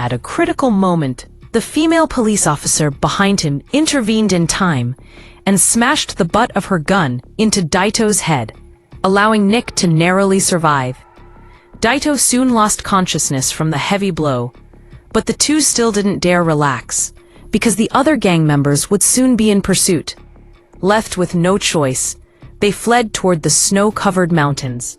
at a critical moment, the female police officer behind him intervened in time and smashed the butt of her gun into Daito's head, allowing Nick to narrowly survive. Daito soon lost consciousness from the heavy blow, but the two still didn't dare relax, because the other gang members would soon be in pursuit. Left with no choice, they fled toward the snow-covered mountains.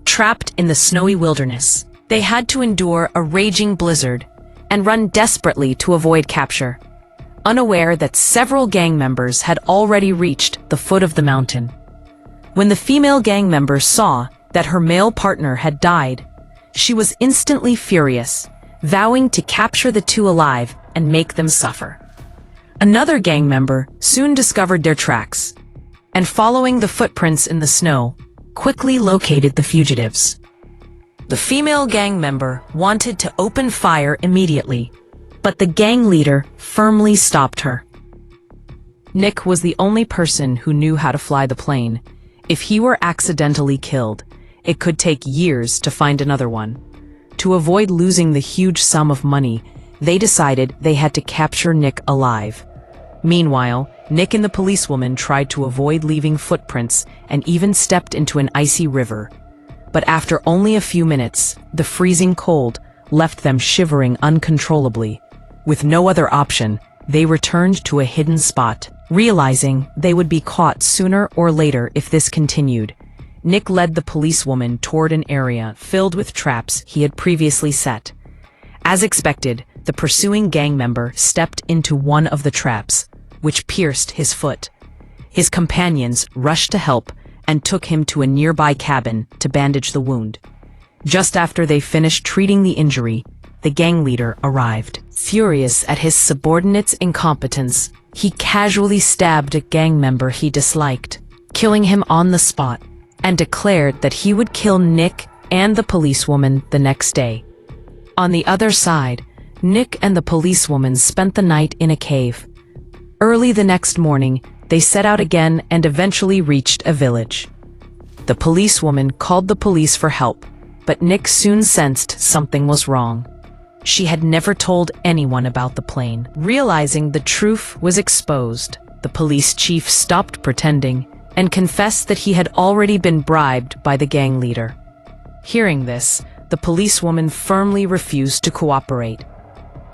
Trapped in the snowy wilderness, they had to endure a raging blizzard and run desperately to avoid capture, unaware that several gang members had already reached the foot of the mountain. When the female gang member saw that her male partner had died, she was instantly furious, vowing to capture the two alive and make them suffer. Another gang member soon discovered their tracks, and following the footprints in the snow, quickly located the fugitives. The female gang member wanted to open fire immediately, but the gang leader firmly stopped her. Nick was the only person who knew how to fly the plane. If he were accidentally killed, it could take years to find another one. To avoid losing the huge sum of money, they decided they had to capture Nick alive. Meanwhile, Nick and the policewoman tried to avoid leaving footprints and even stepped into an icy river. But after only a few minutes, the freezing cold left them shivering uncontrollably. With no other option, they returned to a hidden spot, realizing they would be caught sooner or later if this continued. Nick led the policewoman toward an area filled with traps he had previously set. As expected, the pursuing gang member stepped into one of the traps, which pierced his foot. His companions rushed to help and took him to a nearby cabin to bandage the wound. Just after they finished treating the injury, the gang leader arrived. Furious at his subordinate's incompetence, he casually stabbed a gang member he disliked, killing him on the spot, and declared that he would kill Nick and the policewoman the next day. On the other side, Nick and the policewoman spent the night in a cave. Early the next morning, they set out again and eventually reached a village. The policewoman called the police for help, but Nick soon sensed something was wrong. She had never told anyone about the plane. Realizing the truth was exposed, the police chief stopped pretending and confessed that he had already been bribed by the gang leader. Hearing this, the policewoman firmly refused to cooperate.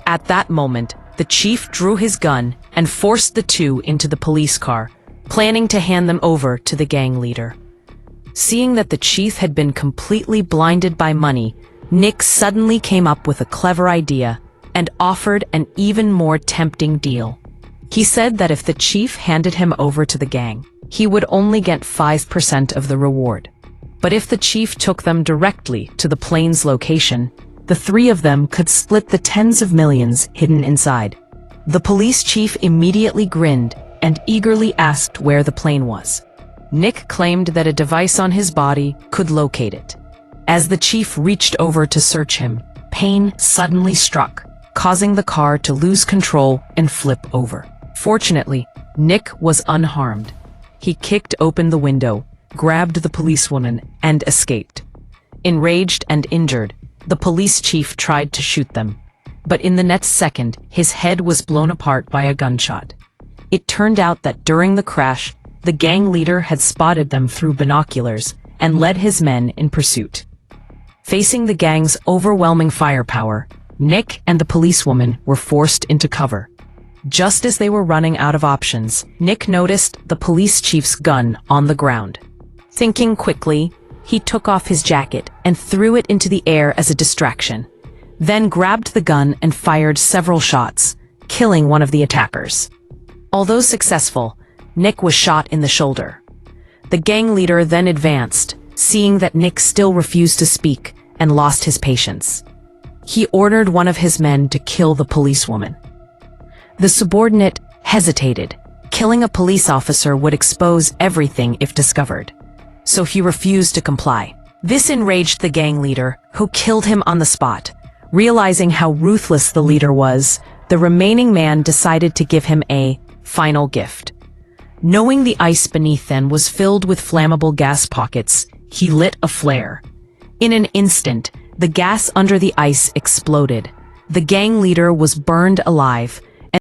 At that moment, the chief drew his gun and forced the two into the police car, planning to hand them over to the gang leader. Seeing that the chief had been completely blinded by money, Nick suddenly came up with a clever idea and offered an even more tempting deal. He said that if the chief handed him over to the gang, he would only get 5% of the reward. But if the chief took them directly to the plane's location, the three of them could split the tens of millions hidden inside. The police chief immediately grinned and eagerly asked where the plane was. Nick claimed that a device on his body could locate it. As the chief reached over to search him, pain suddenly struck, causing the car to lose control and flip over. Fortunately, Nick was unharmed. He kicked open the window, grabbed the policewoman, and escaped. Enraged and injured, the police chief tried to shoot them, but in the next second, his head was blown apart by a gunshot. It turned out that during the crash, the gang leader had spotted them through binoculars and led his men in pursuit. Facing the gang's overwhelming firepower, Nick and the policewoman were forced into cover. Just as they were running out of options, Nick noticed the police chief's gun on the ground. Thinking quickly, he took off his jacket and threw it into the air as a distraction, then grabbed the gun and fired several shots, killing one of the attackers. Although successful, Nick was shot in the shoulder. The gang leader then advanced, seeing that Nick still refused to speak and lost his patience. He ordered one of his men to kill the policewoman. The subordinate hesitated. Killing a police officer would expose everything if discovered, so he refused to comply. This enraged the gang leader, who killed him on the spot. Realizing how ruthless the leader was, the remaining man decided to give him a final gift. Knowing the ice beneath them was filled with flammable gas pockets, he lit a flare. In an instant, the gas under the ice exploded, the gang leader was burned alive,